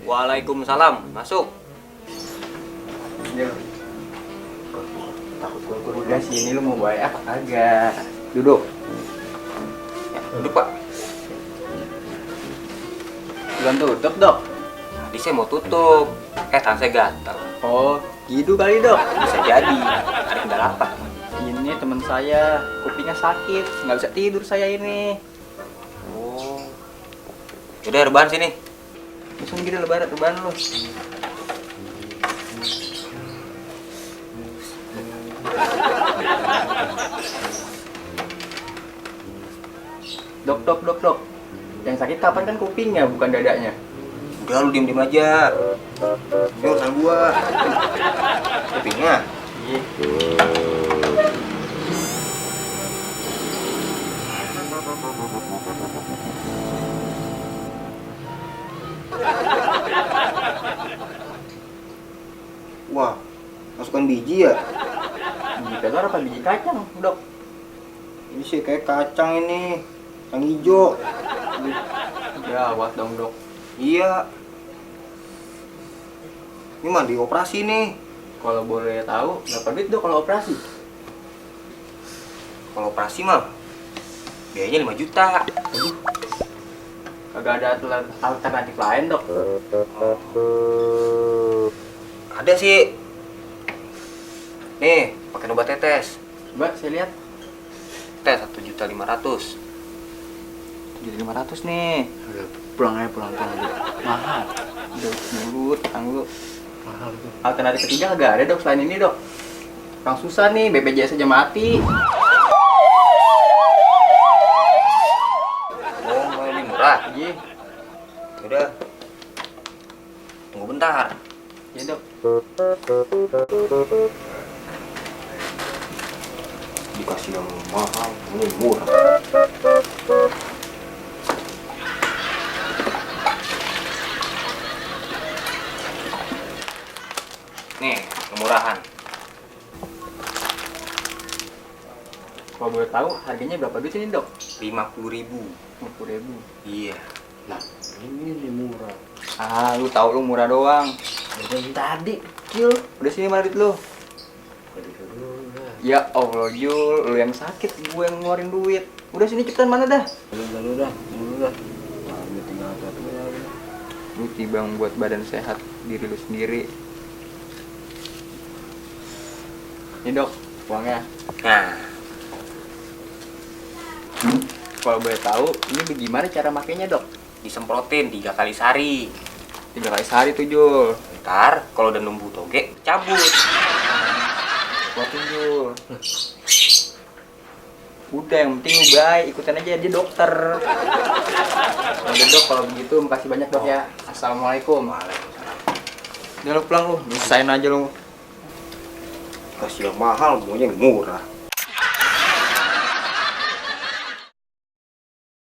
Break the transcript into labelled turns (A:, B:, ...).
A: Waalaikumsalam, masuk.
B: Ya. Takut gua udah sini lu mau bawa apa kagak? Duduk.
A: Ya, duduk Pak.
B: Belum tutup, Dok.
A: Tadi saya mau tutup, tangan saya gatal.
B: Oh, gitu kali, Dok.
A: Bisa jadi, ada kendala apa?
B: Ini teman saya, kupingnya sakit, nggak bisa tidur saya ini.
A: Oh, udah rebahan sini.
B: Langsung gini lebaran lu. Dok. Yang sakit kapan kan kupingnya, bukan dadanya.
A: Udah lu diem aja. Ini urusan gua. Kupingnya.
B: Iya.
A: Wah, masukkan biji ya?
B: Biji telur apa biji kacang, Dok?
A: Ini sih kayak kacang ini, yang hijau.
B: Gawat dong, Dok.
A: Iya. Ini mah dioperasi nih.
B: Kalau boleh tahu, berapa duit, Dok, kalau operasi?
A: Kalau operasi mah biayanya 5 juta.
B: Aduh. Kagak ada alternatif lain, Dok.
A: Ada sih. Nih, pakai obat tetes.
B: Coba saya lihat.
A: Tes 1.500.000.
B: 7.500 nih.
C: Udah, pulang aja. Mahal.
B: Udah dulu, tangguh.
C: Mahal itu.
B: Alternatif ketiga kagak ada, Dok, selain ini, Dok. Orang susah nih, BPJS aja mati.
A: Oh, mau lebih murah.
B: Iya,
A: Udah. Tunggu bentar.
B: ya, Dok.
A: Dikasih yang mahal, ini murah. Nih, kemurahan.
B: Kalau boleh tahu, harganya berapa duit ini, Dok?
A: 50.000.
B: 50.000.
A: Iya.
C: Nah, ini murah.
B: Ah, lu tahu lu murah doang.
C: Udah yang tadi.
B: Kecil. Udah sini mana duit lu?
C: Tadi dulu dah.
B: Ya Allah, Jul, lu yang sakit, gue yang ngeluarin duit. Udah sini cepetan, mana dah?
C: Dulu dah. Nah, ini tinggal satu ya.
B: Lu timbang buat badan sehat diri lu sendiri. Ini, Dok, uangnya.
A: Nah,
B: Kalau boleh tahu, ini bagaimana cara makainya, Dok?
A: disemprotin 3 kali sehari.
B: 3 kali sehari tuh, Jul.
A: Ntar kalau udah numbuh toge, cabut.
B: Buatin, Jul. Udah, yang penting lu baik, ikutan aja dia dokter. Udah, Dok, kalau begitu makasih banyak, Dok, ya. Assalamualaikum. Udah, lu pulang lu, bisain aja lu.
A: Kasih yang mahal, maunya yang murah.